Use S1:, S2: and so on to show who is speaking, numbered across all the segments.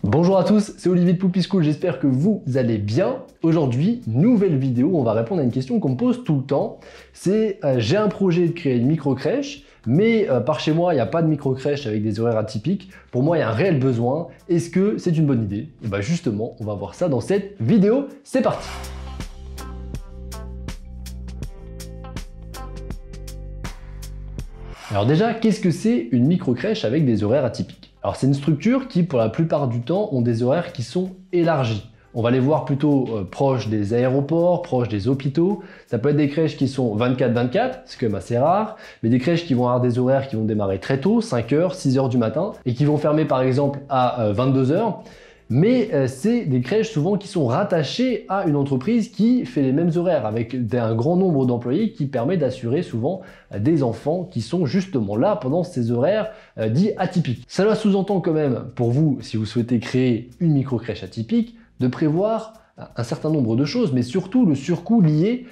S1: Bonjour à tous, c'est Olivier de Poupy School, j'espère que vous allez bien. Aujourd'hui, nouvelle vidéo, on va répondre à une question qu'on me pose tout le temps. C'est j'ai un projet de créer une micro-crèche, mais par chez moi, il n'y a pas de micro-crèche avec des horaires atypiques. Pour moi, il y a un réel besoin. Est-ce que c'est une bonne idée? Et bien justement, on va voir ça dans cette vidéo. C'est parti! Alors déjà, qu'est-ce que c'est une micro-crèche avec des horaires atypiques? Alors c'est une structure qui, pour la plupart du temps, ont des horaires qui sont élargis. On va les voir plutôt proches des aéroports, proches des hôpitaux. Ça peut être des crèches qui sont 24-24, c'est quand même assez rare, mais des crèches qui vont avoir des horaires qui vont démarrer très tôt, 5h, 6h du matin, et qui vont fermer par exemple à 22h. Mais c'est des crèches souvent qui sont rattachées à une entreprise qui fait les mêmes horaires avec un grand nombre d'employés qui permet d'assurer souvent des enfants qui sont justement là pendant ces horaires dits atypiques. Cela sous-entend quand même pour vous, si vous souhaitez créer une micro-crèche atypique, de prévoir un certain nombre de choses, mais surtout le surcoût lié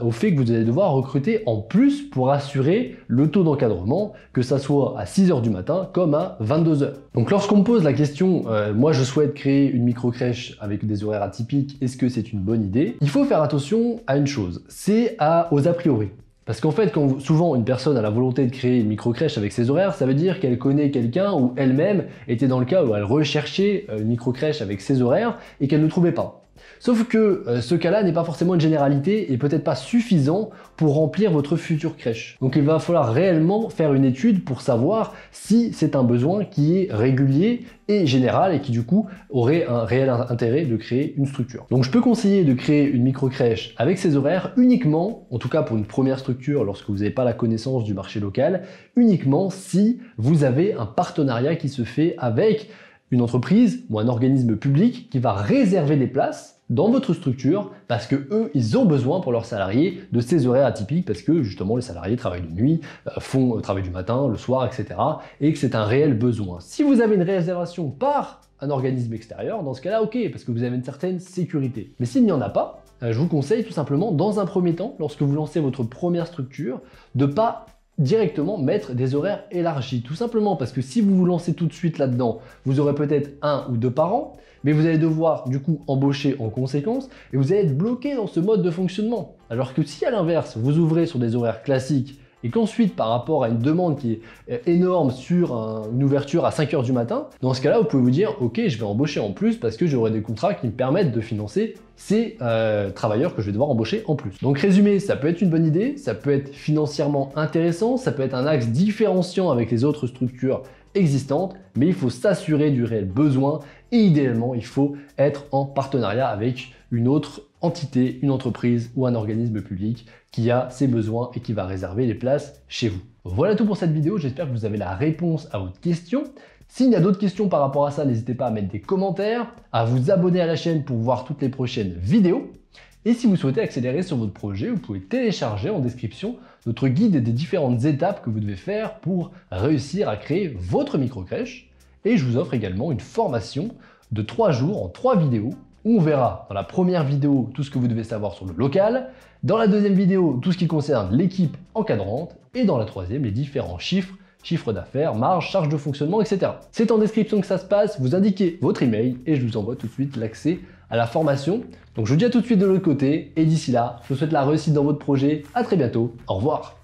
S1: au fait que vous allez devoir recruter en plus pour assurer le taux d'encadrement, que ça soit à 6h du matin comme à 22h. Donc lorsqu'on me pose la question, moi je souhaite créer une micro-crèche avec des horaires atypiques, est-ce que c'est une bonne idée? Il faut faire attention à une chose, c'est aux a priori. Parce qu'en fait, quand souvent une personne a la volonté de créer une micro-crèche avec ses horaires, ça veut dire qu'elle connaît quelqu'un ou elle-même était dans le cas où elle recherchait une micro-crèche avec ses horaires et qu'elle ne trouvait pas. Sauf que ce cas-là n'est pas forcément une généralité et peut-être pas suffisant pour remplir votre future crèche. Donc il va falloir réellement faire une étude pour savoir si c'est un besoin qui est régulier et général et qui du coup aurait un réel intérêt de créer une structure. Donc je peux conseiller de créer une micro-crèche avec ses horaires uniquement, en tout cas pour une première structure lorsque vous n'avez pas la connaissance du marché local, uniquement si vous avez un partenariat qui se fait avec une entreprise ou un organisme public qui va réserver des places dans votre structure parce que eux, ils ont besoin pour leurs salariés de ces horaires atypiques parce que justement les salariés travaillent de nuit, travaillent du matin, le soir, etc. et que c'est un réel besoin. Si vous avez une réservation par un organisme extérieur, dans ce cas-là, ok, parce que vous avez une certaine sécurité. Mais s'il n'y en a pas, je vous conseille tout simplement, dans un premier temps, lorsque vous lancez votre première structure, de pas directement mettre des horaires élargis. Tout simplement parce que si vous vous lancez tout de suite là-dedans, vous aurez peut-être 1 ou 2 par an, mais vous allez devoir du coup embaucher en conséquence et vous allez être bloqué dans ce mode de fonctionnement. Alors que si à l'inverse, vous ouvrez sur des horaires classiques et qu'ensuite par rapport à une demande qui est énorme sur une ouverture à 5h du matin, dans ce cas-là, vous pouvez vous dire ok, je vais embaucher en plus parce que j'aurai des contrats qui me permettent de financer ces travailleurs que je vais devoir embaucher en plus. Donc résumé, ça peut être une bonne idée, ça peut être financièrement intéressant, ça peut être un axe différenciant avec les autres structures existantes, mais il faut s'assurer du réel besoin et idéalement, il faut être en partenariat avec une autre entité, une entreprise ou un organisme public qui a ses besoins et qui va réserver les places chez vous. Voilà tout pour cette vidéo, j'espère que vous avez la réponse à votre question. S'il y a d'autres questions par rapport à ça, n'hésitez pas à mettre des commentaires, à vous abonner à la chaîne pour voir toutes les prochaines vidéos. Et si vous souhaitez accélérer sur votre projet, vous pouvez télécharger en description notre guide des différentes étapes que vous devez faire pour réussir à créer votre micro-crèche. Et je vous offre également une formation de 3 jours en 3 vidéos où on verra dans la première vidéo tout ce que vous devez savoir sur le local, dans la deuxième vidéo tout ce qui concerne l'équipe encadrante et dans la troisième les différents chiffre d'affaires, marge, charge de fonctionnement, etc. C'est en description que ça se passe, vous indiquez votre email et je vous envoie tout de suite l'accès à la formation. Donc je vous dis à tout de suite de l'autre côté et d'ici là, je vous souhaite la réussite dans votre projet. À très bientôt, au revoir.